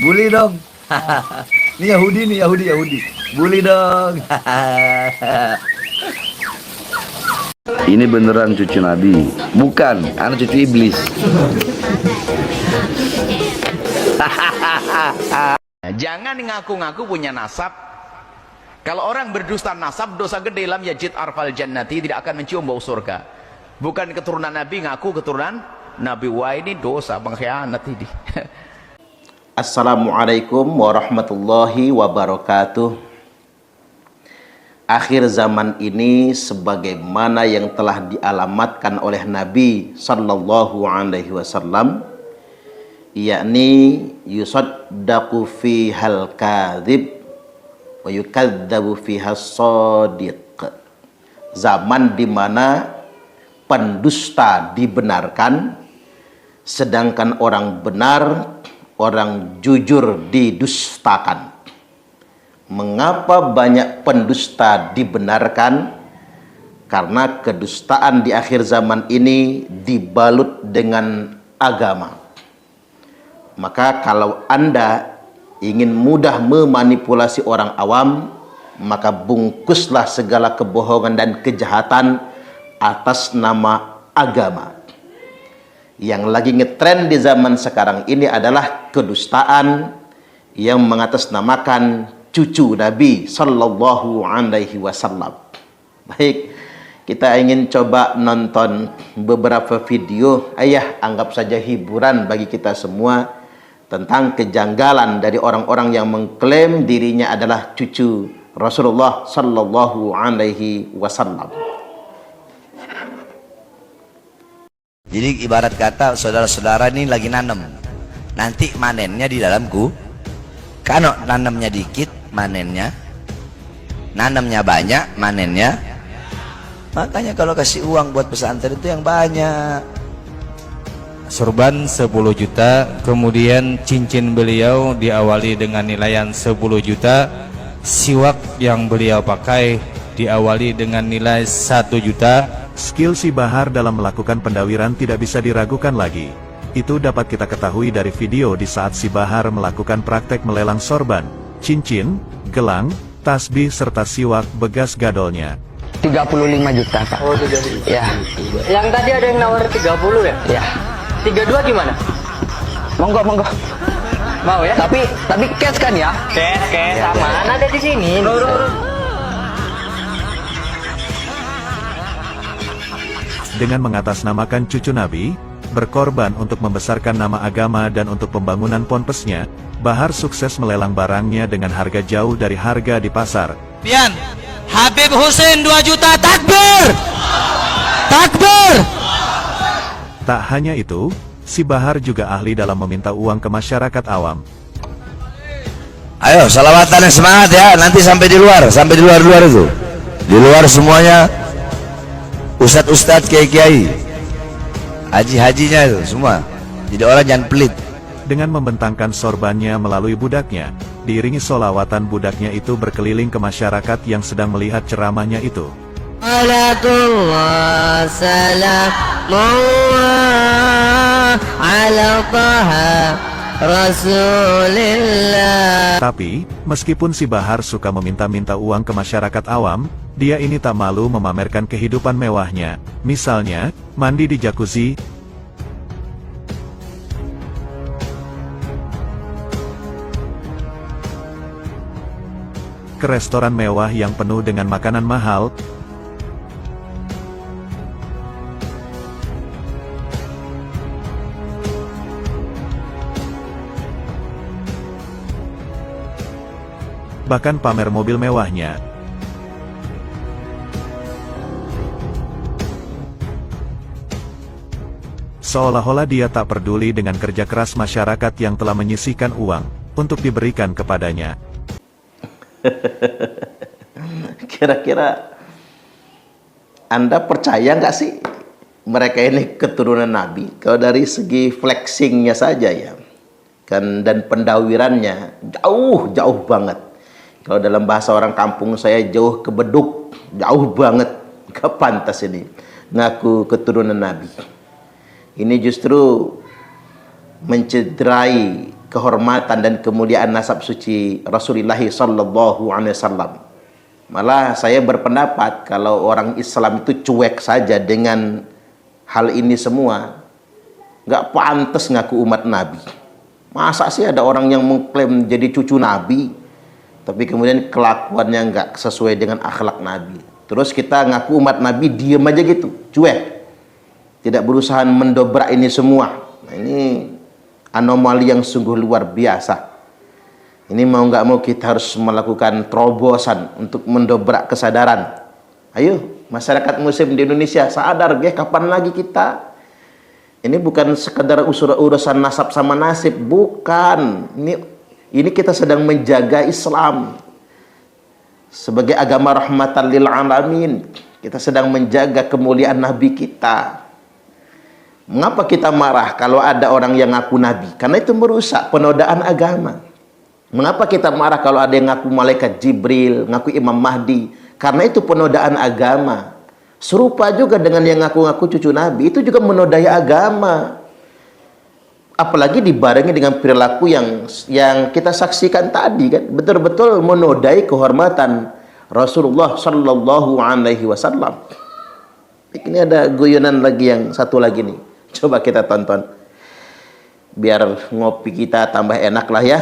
Bully dong. Ini Yahudi nih, Yahudi. Bully dong. Ini beneran cucu Nabi. Bukan, anak cucu iblis. Jangan ngaku-ngaku punya nasab. Kalau orang berdusta nasab, dosa gede, lam yajid arfal jannati, tidak akan mencium bau surga. Bukan keturunan Nabi, ngaku keturunan Nabi. Wah, ini dosa, pengkhianat ini. Assalamualaikum warahmatullahi wabarakatuh. Akhir zaman ini sebagaimana yang telah dialamatkan oleh Nabi sallallahu alaihi wasallam, yakni yusaddaqu fihal kadhib wa yukadzabu fihas shadiq. Zaman di mana pendusta dibenarkan, sedangkan orang benar, orang jujur didustakan. Mengapa banyak pendusta dibenarkan? Karena kedustaan di akhir zaman ini dibalut dengan agama. Maka kalau Anda ingin mudah memanipulasi orang awam, maka bungkuslah segala kebohongan dan kejahatan atas nama agama. Yang lagi ngetren di zaman sekarang ini adalah kedustaan yang mengatasnamakan cucu Nabi sallallahu alaihi wasallam. Baik, kita ingin coba nonton beberapa video, anggap saja hiburan bagi kita semua, tentang kejanggalan dari orang-orang yang mengklaim dirinya adalah cucu Rasulullah sallallahu alaihi wasallam. Jadi ibarat kata saudara-saudara ini lagi nanam, nanti manennya di dalamku. Kalau nanamnya dikit, manennya, nanamnya banyak, manennya. Makanya kalau kasih uang buat pesantren itu yang banyak. Sorban 10 juta, kemudian cincin beliau diawali dengan nilaian 10 juta, siwak yang beliau pakai diawali dengan nilai 1 juta. Skill si Bahar dalam melakukan pendawiran tidak bisa diragukan lagi. Itu dapat kita ketahui dari video di saat si Bahar melakukan praktek melelang sorban, cincin, gelang, tasbih serta siwak begas gadolnya. 35 juta, Pak. Oh, 35. Ya. Yang tadi ada yang nawar 30 ya? Ya. 32 gimana? Monggo. Mau ya? Tapi cash kan ya? Cash aman ada di sini. Dengan mengatasnamakan cucu Nabi, berkorban untuk membesarkan nama agama dan untuk pembangunan ponpesnya, Bahar sukses melelang barangnya dengan harga jauh dari harga di pasar. Pian, Habib Hussein 2 juta, takbir! Takbir! Tak hanya itu, si Bahar juga ahli dalam meminta uang ke masyarakat awam. Ayo salawatan yang semangat ya, nanti sampai di luar itu. Di luar semuanya ustadz-ustadz, kiai-kiai, haji-hajinya itu semua. Jadi orang jangan pelit. Dengan membentangkan sorbannya melalui budaknya, diiringi solawatan budaknya itu berkeliling ke masyarakat yang sedang melihat ceramahnya itu. Salatullah salamullah ala taha Rasulillah. Tapi, meskipun si Bahar suka meminta-minta uang ke masyarakat awam, dia ini tak malu memamerkan kehidupan mewahnya. Misalnya, mandi di jacuzzi, ke restoran mewah yang penuh dengan makanan mahal, bahkan pamer mobil mewahnya. Seolah-olah dia tak peduli dengan kerja keras masyarakat yang telah menyisihkan uang untuk diberikan kepadanya. Kira-kira Anda percaya nggak sih mereka ini keturunan Nabi? Kalau dari segi flexingnya saja ya, kan, dan pendawirannya jauh banget. Kalau dalam bahasa orang kampung saya, jauh ke beduk, jauh banget. Gak pantas ini ngaku keturunan Nabi. Ini justru mencederai kehormatan dan kemuliaan nasab suci Rasulullah sallallahu alaihi wasallam. Malah saya berpendapat kalau orang Islam itu cuek saja dengan hal ini semua, nggak pantas ngaku umat Nabi. Masa sih ada orang yang mengklaim jadi cucu Nabi, tapi kemudian kelakuannya nggak sesuai dengan akhlak Nabi. Terus kita ngaku umat Nabi, diem aja gitu, cuek, tidak berusaha mendobrak ini semua. Nah, ini anomali yang sungguh luar biasa. Ini mau nggak mau kita harus melakukan terobosan untuk mendobrak kesadaran. Ayo masyarakat muslim di Indonesia sadar, kapan lagi kita? Ini bukan sekedar urusan nasab sama nasib, bukan. Ini kita sedang menjaga Islam sebagai agama rahmatan lil alamin. Kita sedang menjaga kemuliaan Nabi kita. Mengapa kita marah kalau ada orang yang ngaku Nabi? Karena itu merusak, penodaan agama. Mengapa kita marah kalau ada yang ngaku malaikat Jibril, ngaku Imam Mahdi? Karena itu penodaan agama. Serupa juga dengan yang ngaku-ngaku cucu Nabi, itu juga menodai agama. Apalagi dibarengi dengan perilaku yang kita saksikan tadi, kan? Betul-betul menodai kehormatan Rasulullah sallallahu alaihi wasallam. Ini ada guyonan lagi yang satu lagi nih. Coba kita tonton. Biar ngopi kita tambah enak lah ya.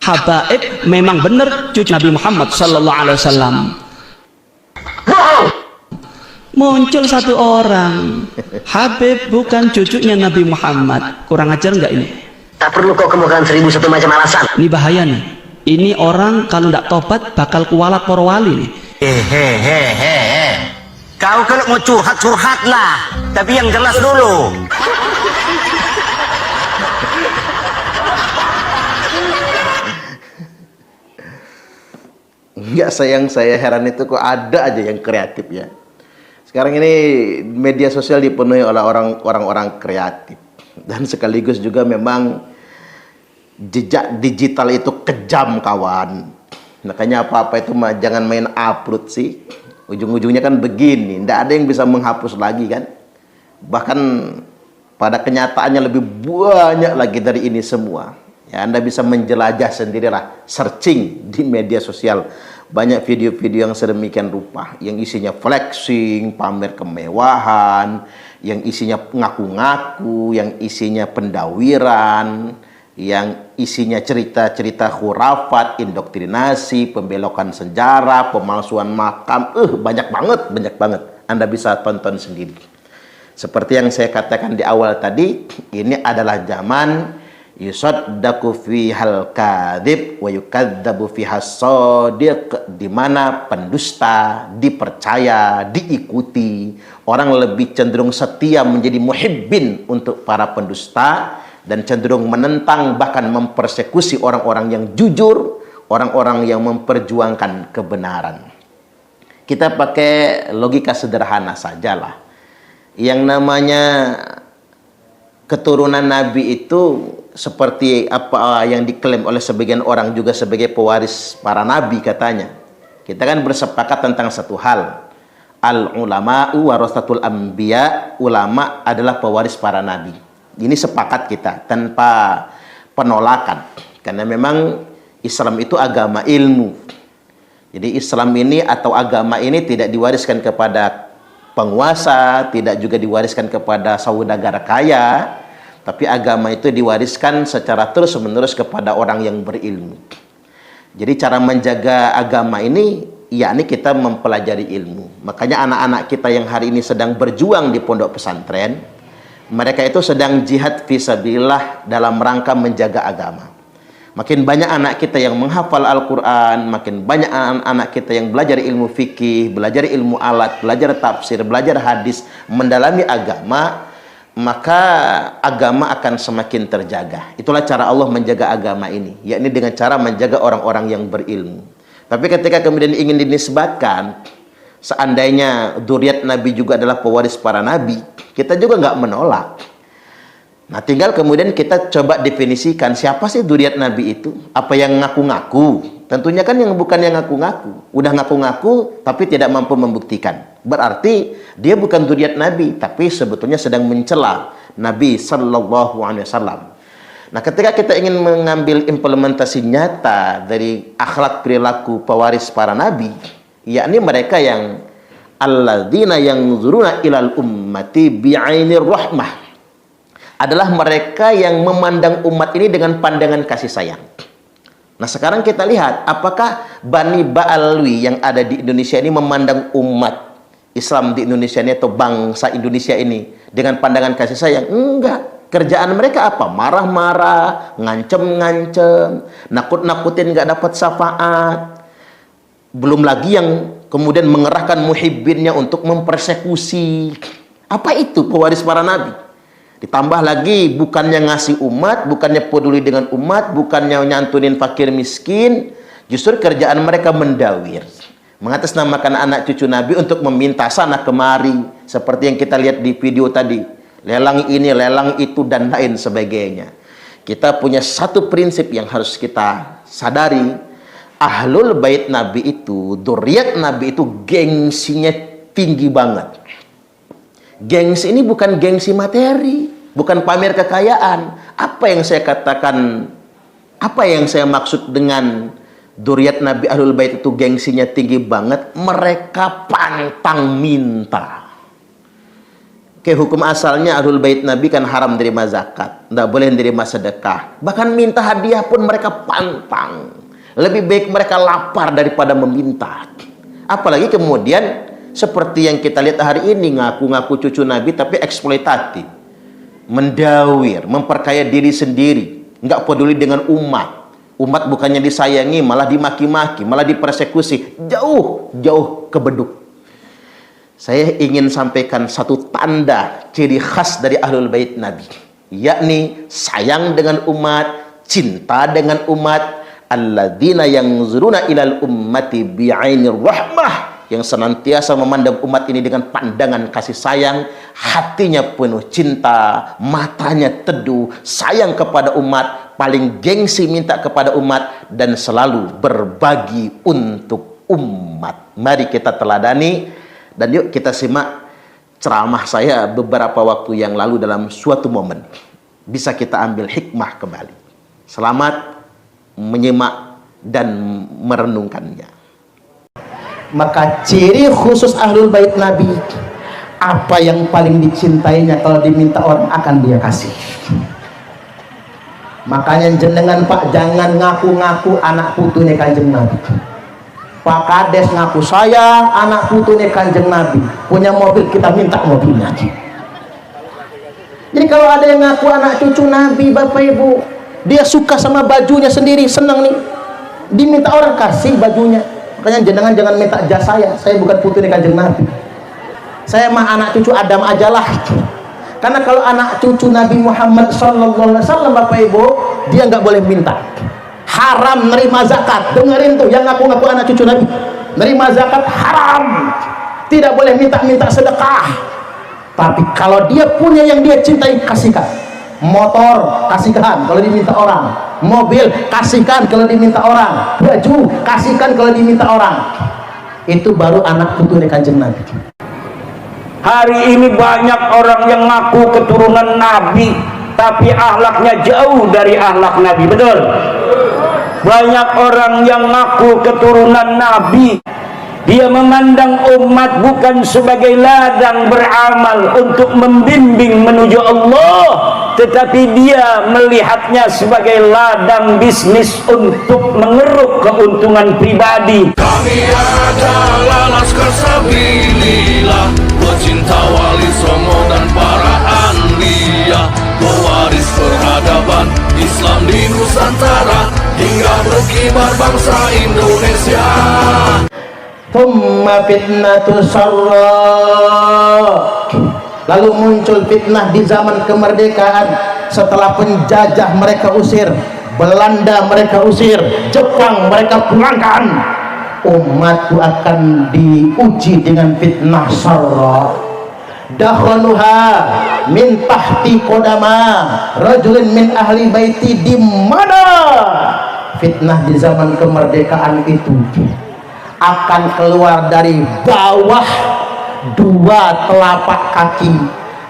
Habaib memang benar cucu Nabi Muhammad sallallahu alaihi wasallam. Muncul satu orang, Habib bukan cucunya Nabi Muhammad. Kurang ajar nggak ini? Tak perlu kau kemukakan 1001 macam alasan. Ini bahaya nih. Ini orang kalau tidak tobat bakal kualat para wali nih. Kau kalau mau curhat lah, tapi yang jelas dulu. Enggak, saya heran itu kok ada aja yang kreatif ya. Sekarang ini media sosial dipenuhi oleh orang-orang kreatif, dan sekaligus juga memang jejak digital itu kejam, kawan. Makanya apa-apa itu jangan main upload sih. Ujung-ujungnya kan begini, tidak ada yang bisa menghapus lagi kan. Bahkan pada kenyataannya lebih banyak lagi dari ini semua. Ya, Anda bisa menjelajah sendirilah, searching di media sosial. Banyak video-video yang sedemikian rupa, yang isinya flexing, pamer kemewahan, yang isinya ngaku-ngaku, yang isinya pendawiran, yang isinya cerita-cerita khurafat, indoktrinasi, pembelokan sejarah, pemalsuan makam. Banyak banget. Anda bisa tonton sendiri. Seperti yang saya katakan di awal tadi, ini adalah zaman yusaddaqu fihal kadhib wa yukadzabu fihas shadiq, di mana pendusta dipercaya, diikuti. Orang lebih cenderung setia menjadi muhibbin untuk para pendusta, dan cenderung menentang bahkan mempersekusi orang-orang yang jujur, orang-orang yang memperjuangkan kebenaran. Kita pakai logika sederhana sajalah. Yang namanya keturunan Nabi itu seperti apa yang diklaim oleh sebagian orang juga sebagai pewaris para nabi katanya. Kita kan bersepakat tentang satu hal. Al-ulama'u warasatul anbiya, ulama adalah pewaris para nabi. Ini sepakat kita tanpa penolakan. Karena memang Islam itu agama ilmu. Jadi Islam ini atau agama ini tidak diwariskan kepada penguasa, tidak juga diwariskan kepada saudagar kaya, tapi agama itu diwariskan secara terus-menerus kepada orang yang berilmu. Jadi cara menjaga agama ini, yakni kita mempelajari ilmu. Makanya anak-anak kita yang hari ini sedang berjuang di pondok pesantren, mereka itu sedang jihad fisabilillah dalam rangka menjaga agama. Makin banyak anak kita yang menghafal Al-Quran, makin banyak anak-anak kita yang belajar ilmu fikih, belajar ilmu alat, belajar tafsir, belajar hadis, mendalami agama, maka agama akan semakin terjaga. Itulah cara Allah menjaga agama ini, yakni dengan cara menjaga orang-orang yang berilmu. Tapi ketika kemudian ingin dinisbatkan, seandainya dzurriyyat Nabi juga adalah pewaris para nabi, kita juga nggak menolak. Nah, tinggal kemudian kita coba definisikan siapa sih dzurriyyat Nabi itu? Apa yang ngaku-ngaku? Tentunya kan yang bukan yang ngaku-ngaku. Udah ngaku-ngaku tapi tidak mampu membuktikan. Berarti dia bukan dzurriyyat Nabi, tapi sebetulnya sedang mencela Nabi sallallahu alaihi wasallam. Nah, ketika kita ingin mengambil implementasi nyata dari akhlak perilaku pewaris para nabi, yakni mereka yang alladzina yanzuruna ilal ummati bi'ainir rahmah, adalah mereka yang memandang umat ini dengan pandangan kasih sayang. Nah, sekarang kita lihat apakah Bani Ba'alwi yang ada di Indonesia ini memandang umat Islam di Indonesia ini atau bangsa Indonesia ini dengan pandangan kasih sayang? Enggak. Kerjaan mereka apa? Marah-marah, ngancem-ngancem, nakut-nakutin nggak dapat syafaat. Belum lagi yang kemudian mengerahkan muhibbinnya untuk mempersekusi. Apa itu pewaris para nabi? Ditambah lagi bukannya ngasih umat, bukannya peduli dengan umat, bukannya nyantunin fakir miskin, justru kerjaan mereka mendawir, mengatasnamakan anak cucu nabi untuk meminta sana kemari, seperti yang kita lihat di video tadi. Lelang ini, lelang itu, dan lain sebagainya. Kita punya satu prinsip yang harus kita sadari. Ahlul bait Nabi itu, dzurriyyat Nabi itu gengsinya tinggi banget. Gengsi ini bukan gengsi materi, bukan pamer kekayaan. Apa yang saya katakan, apa yang saya maksud dengan dzurriyyat Nabi Ahlul bait itu gengsinya tinggi banget? Mereka pantang minta. Kayak hukum asalnya Ahlul bait Nabi kan haram nerima zakat, tidak boleh nerima sedekah, bahkan minta hadiah pun mereka pantang. Lebih baik mereka lapar daripada meminta. Apalagi kemudian seperti yang kita lihat hari ini, ngaku-ngaku cucu Nabi tapi eksploitatif, mendawir, memperkaya diri sendiri, nggak peduli dengan umat. Umat bukannya disayangi, malah dimaki-maki, malah dipersekusi. Jauh ke beduk. Saya ingin sampaikan satu tanda ciri khas dari Ahlul bait Nabi, yakni sayang dengan umat, cinta dengan umat, alladzina yanzuruna ilal ummati bi'ainir rahmah, yang senantiasa memandang umat ini dengan pandangan kasih sayang, hatinya penuh cinta, matanya teduh, sayang kepada umat, paling gengsi minta kepada umat, dan selalu berbagi untuk umat. Mari kita teladani. Dan yuk kita simak ceramah saya beberapa waktu yang lalu dalam suatu momen. Bisa kita ambil hikmah kembali. Selamat menyimak dan merenungkannya. Maka ciri khusus Ahlul bait Nabi, apa yang paling dicintainya kalau diminta orang akan dia kasih. Makanya jenengan Pak jangan ngaku-ngaku anak putune Kanjeng Nabi. Pak Kades ngaku saya anak putune Kanjeng Nabi, punya mobil, kita minta mobilnya. Jadi kalau ada yang ngaku anak cucu Nabi, Bapak Ibu, dia suka sama bajunya sendiri, senang nih, diminta orang kasih bajunya. Makanya jangan minta jas saya bukan putune Kanjeng Nabi, saya mah anak cucu Adam ajalah. Karena kalau anak cucu Nabi Muhammad SAW, Bapak Ibu, dia nggak boleh minta. Haram nerima zakat. Dengerin tuh yang ngaku-ngaku anak cucu Nabi, nerima zakat haram, tidak boleh minta-minta sedekah. Tapi kalau dia punya yang dia cintai, kasihkan. Motor kasihkan kalau diminta orang, mobil kasihkan kalau diminta orang, baju kasihkan kalau diminta orang. Itu baru anak putune Kanjeng Nabi. Hari ini banyak orang yang ngaku keturunan Nabi tapi akhlaknya jauh dari akhlak Nabi. Betul? Banyak orang yang ngaku keturunan Nabi, dia memandang umat bukan sebagai ladang beramal untuk membimbing menuju Allah, tetapi dia melihatnya sebagai ladang bisnis untuk mengeruk keuntungan pribadi. Kami adalah laskar sabilillah, pecinta wali songo dan para anbiya, pewaris peradaban Islam di Nusantara hingga berkibar bangsa Indonesia. Thumma fitnatu sarra, lalu muncul fitnah di zaman kemerdekaan. Setelah penjajah mereka usir, Belanda mereka usir, Jepang mereka pulangkan, umatku akan diuji dengan fitnah sarra. Dakhaluha min tahti qodama rajulin min ahli baiti. Di mana fitnah di zaman kemerdekaan itu akan keluar dari bawah dua telapak kaki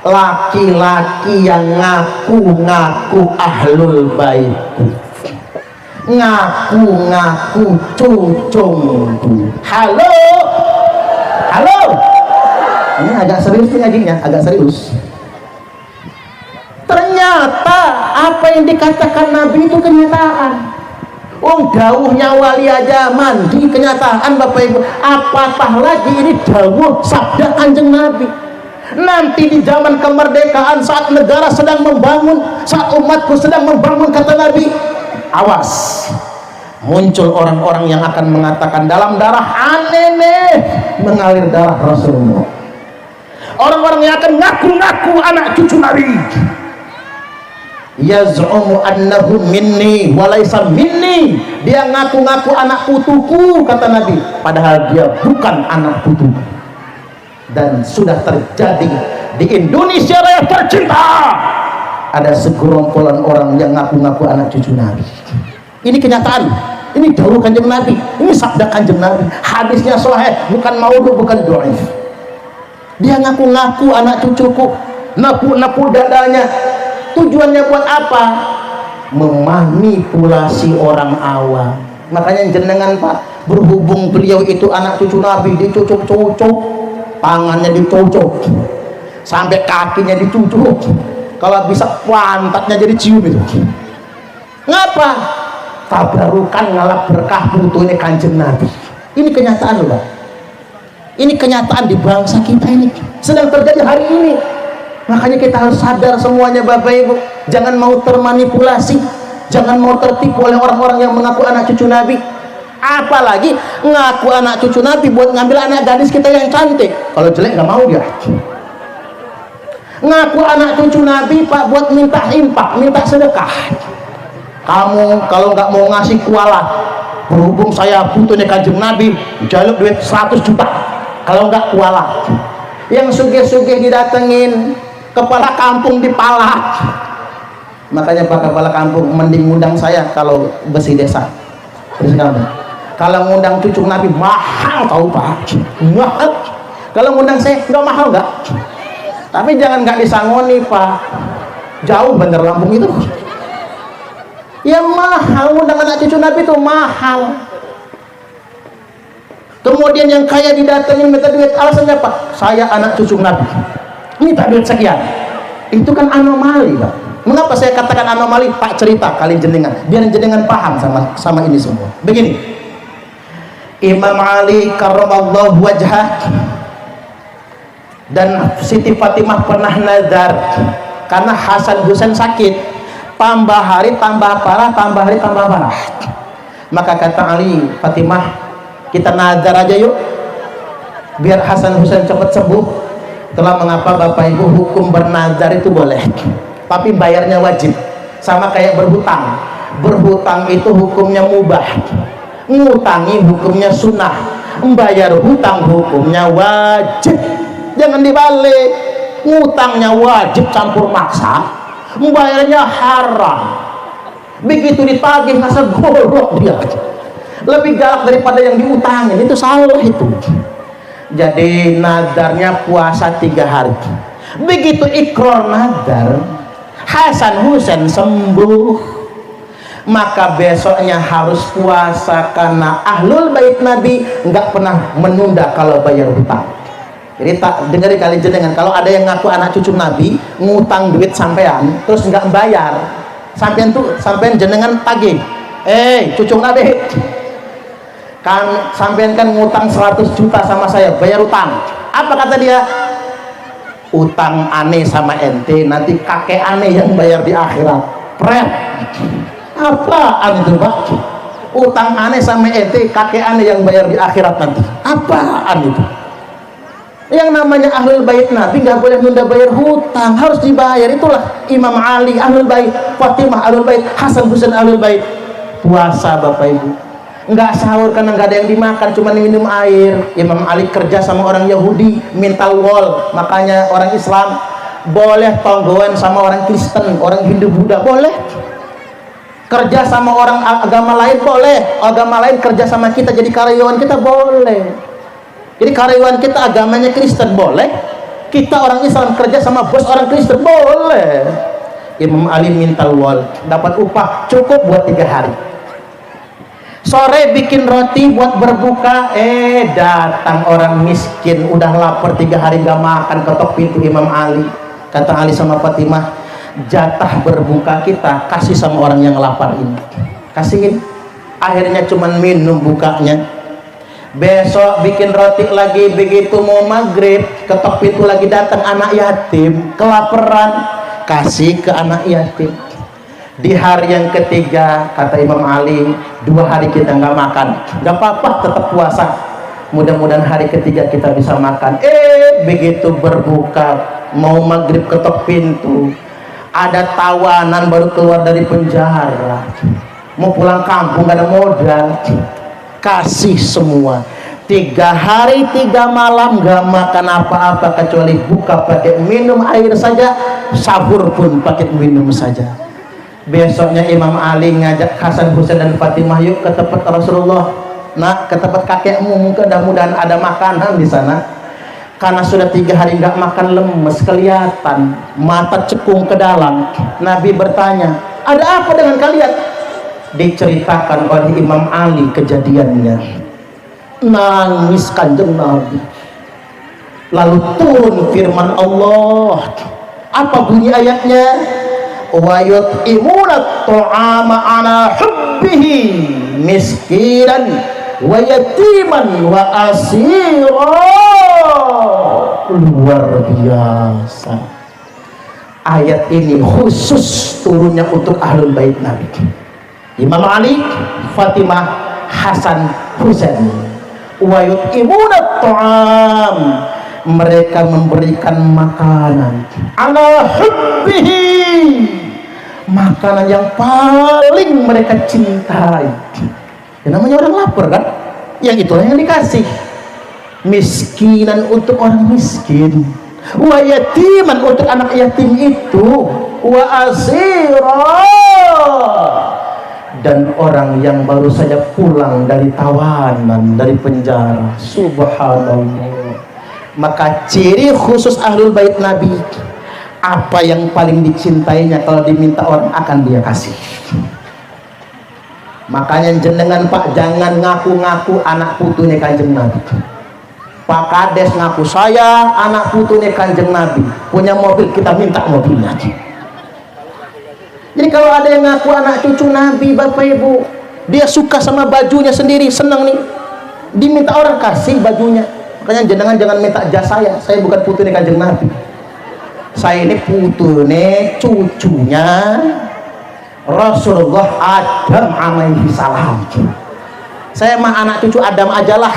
laki-laki yang ngaku-ngaku ahlul baitku, ngaku-ngaku cucungku. Halo, halo, ini agak serius nih ngajinya, agak serius. Ternyata apa yang dikatakan Nabi itu kenyataan. Dawuhnya wali aja mandi kenyataan, Bapak Ibu. Apatah lagi ini dawuh sabda Kanjeng Nabi. Nanti di zaman kemerdekaan, saat negara sedang membangun, saat umatku sedang membangun, kata Nabi, awas, muncul orang-orang yang akan mengatakan dalam darah aneh nih mengalir darah Rasulullah. Orang-orang yang akan ngaku-ngaku anak cucu Nabi, yaz'umu annahu minni walaysa minni, dia ngaku-ngaku anak putuku, kata Nabi, padahal dia bukan anak putuku. Dan sudah terjadi di Indonesia Raya tercinta, ada segerombolan orang yang ngaku-ngaku anak cucu Nabi. Ini kenyataan, ini dawuh Kanjeng Nabi, ini sabda Kanjeng Nabi, hadisnya sahih, bukan maudhu, bukan dhaif. Dia ngaku-ngaku anak cucuku, napu-napu dadanya. Tujuannya buat apa? Memanipulasi orang awam. Makanya jenengan Pak, berhubung beliau itu anak cucu Nabi, dicucuk-cucuk, tangannya dicucuk, sampai kakinya dicucuk, kalau bisa pantatnya jadi cium itu. Ngapa? Tabarukan ngalap berkah putunya Kanjeng Nabi. Ini kenyataan loh Pak. Ini kenyataan di bangsa kita ini sedang terjadi hari ini. Makanya kita harus sadar semuanya Bapak Ibu, jangan mau termanipulasi, jangan mau tertipu oleh orang-orang yang mengaku anak cucu Nabi. Apalagi ngaku anak cucu Nabi buat ngambil anak gadis kita yang cantik, kalau jelek nggak mau dia. Ngaku anak cucu Nabi Pak buat minta infak, minta sedekah. Kamu kalau nggak mau ngasih kualat, berhubung saya putunya Kanjeng Nabi, jaluk duit 100 juta, kalau nggak kualat. Yang sugih-sugih didatengin, kepala kampung dipalak. Makanya Pak kepala kampung mending ngundang saya kalau besi desa. Kalau ngundang cucu Nabi mahal tahu Pak, mahal. Kalau ngundang saya nggak mahal nggak. Tapi jangan nggak disangoni Pak, jauh bener Lampung itu. Ya mahal, ngundang anak cucu Nabi itu mahal. Kemudian yang kaya didatengin minta duit, alasannya Pak, saya anak cucu Nabi, minta duit sekian. Itu kan anomali Pak. Mengapa saya katakan anomali? Pak cerita kali jenengan, biar jenengan paham sama ini semua. Begini, Imam Ali karramallahu wajhah dan Siti Fatimah pernah nazar karena Hasan Husain sakit, tambah hari tambah parah, tambah hari tambah parah. Maka kata Ali, Fatimah, kita nazar aja yuk biar Hasan Husain cepat sembuh. Itulah mengapa Bapak Ibu hukum bernazar itu boleh, tapi bayarnya wajib, sama kayak berhutang. Berhutang itu hukumnya mubah, ngutangi hukumnya sunnah, membayar hutang hukumnya wajib. Jangan dibalik, ngutangnya wajib campur maksa, membayarnya haram. Begitu ditagih rasa golok dia, lebih galak daripada yang diutangin. Itu salah itu. Jadi nadarnya puasa 3 hari. Begitu ikrar nadar, Hasan Husain sembuh, maka besoknya harus puasa karena ahlul bait Nabi nggak pernah menunda kalau bayar hutang. Jadi tak dengerin kali jenengan, kalau ada yang ngaku anak cucu Nabi ngutang duit sampean terus nggak bayar, sampean jenengan tagih, cucu Nabi kan, sampean kan ngutang 100 juta sama saya, bayar utang. Apa kata dia? Utang aneh sama ente, nanti kakek aneh yang bayar di akhirat. Pret. Apaan itu Pak? Utang aneh sama ente, kakek aneh yang bayar di akhirat nanti. Apaan itu? Yang namanya ahlul bait Nabi nggak boleh nunda bayar hutang, harus dibayar. Itulah Imam Ali ahlul bait, Fatimah ahlul bait, Hasan Husain ahlul bait. Puasa Bapak Ibu, nggak sahur karena nggak ada yang dimakan, cuma minum air. Imam Ali kerja sama orang Yahudi, minta wol. Makanya orang Islam boleh tonggoan sama orang Kristen, orang Hindu, Buddha, boleh. Kerja sama orang agama lain boleh, agama lain kerja sama kita jadi karyawan kita boleh. Jadi karyawan kita agamanya Kristen boleh, Kita orang Islam kerja sama bos orang Kristen boleh. Imam Ali minta wal, dapat upah cukup buat 3 hari. Sore bikin roti buat berbuka, datang orang miskin udah lapar 3 hari gak makan, ketok pintu Imam Ali. Kata Ali sama Fatimah, jatah berbuka kita kasih sama orang yang lapar ini, kasihin. Akhirnya cuman minum bukanya. Besok bikin roti lagi, begitu mau maghrib ketok pintu lagi, datang anak yatim kelaparan, kasih ke anak yatim. Di hari yang ketiga kata Imam Ali, 2 hari kita nggak makan, nggak apa-apa tetap puasa, mudah-mudahan hari ketiga kita bisa makan. Begitu berbuka mau maghrib ketok pintu, ada tawanan baru keluar dari penjara, mau pulang kampung gak ada modal, kasih semua. 3 hari 3 malam gak makan apa-apa kecuali buka pakai minum air saja, sahur pun pakai minum saja. Besoknya Imam Ali ngajak Hasan, Husain dan Fatimah, yuk ke tempat Rasulullah, nak ke tempat kakekmu, mudah-mudahan ada makanan di sana. Karena sudah 3 hari nggak makan, lemes kelihatan, mata cekung ke dalam. Nabi bertanya, ada apa dengan kalian? Diceritakan oleh Imam Ali kejadiannya. Nangis Kanjeng Nabi. Lalu turun firman Allah. Apa bunyi ayatnya? Wa yut'imuna ta'ama ala hubbihi miskinan wa yatiman wa asira. Luar biasa. Ayat ini khusus turunnya untuk ahlul bait Nabi. Imam Ali, Fatimah, Hasan, Husain. Wa yut'imuna ta'am, mereka memberikan makanan ala hubbihi, makanan yang paling mereka cintai. Ya, namanya orang lapar kan, yang itulah yang dikasih. Miskinan untuk orang miskin, wa yatiman untuk anak yatim itu, wa asira, dan orang yang baru saja pulang dari tawanan, dari penjara. Subhanallah. Maka ciri khusus ahlul bait Nabi, apa yang paling dicintainya kalau diminta orang akan dia kasih. Makanya jenengan Pak jangan ngaku-ngaku anak putune Kanjeng Nabi. Pak Kades ngaku saya anak putune Kanjeng Nabi, punya mobil, kita minta mobilnya. Jadi kalau ada yang ngaku anak cucu Nabi, Bapak Ibu, dia suka sama bajunya sendiri, senang nih, diminta orang kasih bajunya. Makanya jangan minta jas saya bukan putune Kanjeng Nabi, saya ini putune cucunya Rasulullah Adam alaihi salam. Saya mah anak cucu Adam ajalah.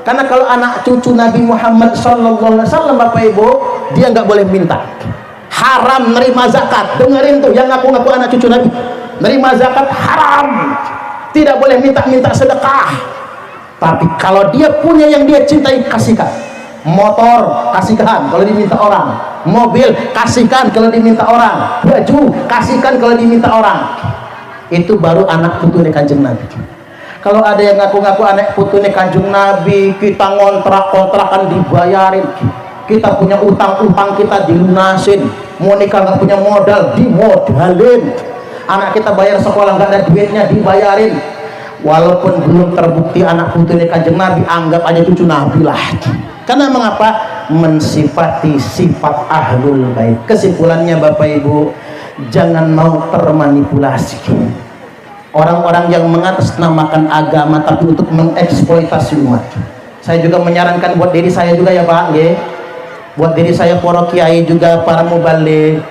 Karena kalau anak cucu Nabi Muhammad sallallahu alaihi wasallam, Bapak Ibu, dia nggak boleh minta. Haram nerima zakat. Dengerin tuh yang ngaku-ngaku anak cucu Nabi, nerima zakat haram. Tidak boleh minta-minta sedekah. Tapi kalau dia punya yang dia cintai, kasihkan. Motor kasihkan kalau diminta orang, mobil kasihkan kalau diminta orang, baju kasihkan kalau diminta orang. Itu baru anak putune Kanjeng Nabi. Kalau ada yang ngaku-ngaku anak putune Kanjeng Nabi, kita ngontrak-kontrakan dibayarin, kita punya utang-utang kita dilunasin, mau nikah nggak punya modal dimodalin, anak kita bayar sekolah nggak ada duitnya dibayarin. Walaupun belum terbukti anak putune Kanjeng Nabi, anggap aja cucu Nabi lah. Karena mengapa? Mensifati sifat ahlul bait. Kesimpulannya Bapak Ibu, jangan mau termanipulasi orang-orang yang mengatasnamakan agama tapi untuk mengeksploitasi umat. Saya juga menyarankan buat diri saya juga ya Pak, ya. Buat diri saya, para kiai juga, para mubaligh.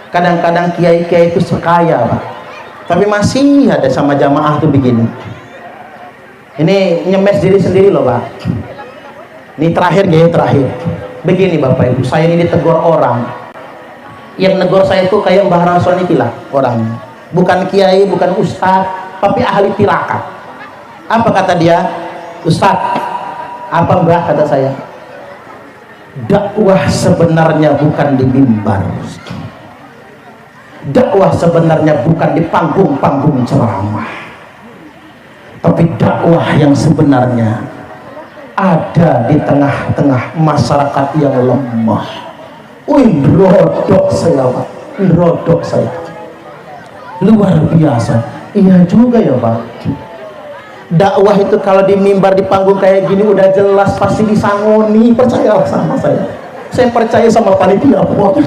Kadang-kadang kiai-kiai itu sekaya Pak, tapi masih ada sama jamaah tuh begini. Ini nyemes diri sendiri loh Pak. Ini terakhir ya, terakhir. Begini Bapak Ibu, saya ini ditegur orang. Yang negur saya itu kayak Mbah Rasul lah orangnya. Bukan kiai, bukan ustaz, tapi ahli tirakat. Apa kata dia? Ustaz, apa Mbah kata saya? Dakwah sebenarnya bukan di mimbar. Dakwah sebenarnya bukan di panggung-panggung ceramah. Tapi dakwah yang sebenarnya ada di tengah-tengah masyarakat yang lemah. Wih, rodok saya Pak, rodok saya, luar biasa. Iya juga ya Pak, dakwah itu kalau di mimbar, di panggung kayak gini udah jelas pasti disangoni. Percayalah sama saya percaya sama panitia Pak,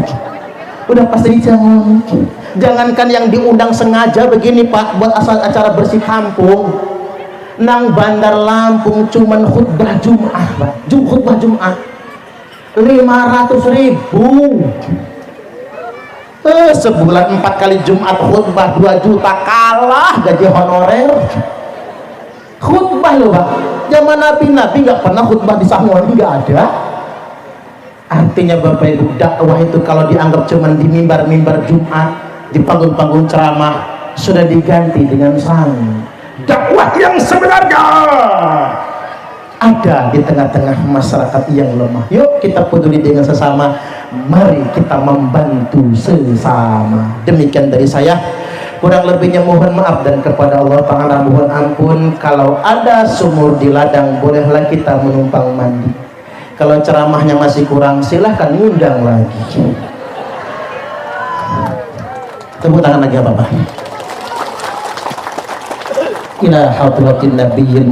udah pasti disangoni. Jangankan yang diundang sengaja begini Pak, buat asal acara bersih kampung, nang Bandar Lampung cuman khutbah Jumat Pak, khutbah Jumat 500.000. Sebulan 4 kali Jumat khutbah 2 juta, kalah gaji honorer. Khutbah loh Pak, zaman Nabi nggak pernah khutbah di Sangoni, nggak ada. Artinya Bapak Ibu, dakwah itu kalau dianggap cuman di mimbar-mimbar Jumat, di panggung-panggung ceramah, sudah diganti dengan dakwah yang sebenarnya ada di tengah-tengah masyarakat yang lemah. Yuk kita peduli dengan sesama, mari kita membantu sesama. Demikian dari saya, kurang lebihnya mohon maaf, dan kepada Allah Ta'ala mohon ampun. Kalau ada sumur di ladang, bolehlah kita menumpang mandi. Kalau ceramahnya masih kurang, silahkan ngundang lagi. Tepuk tangan lagi Bapak. Ila hadratin nabiyyin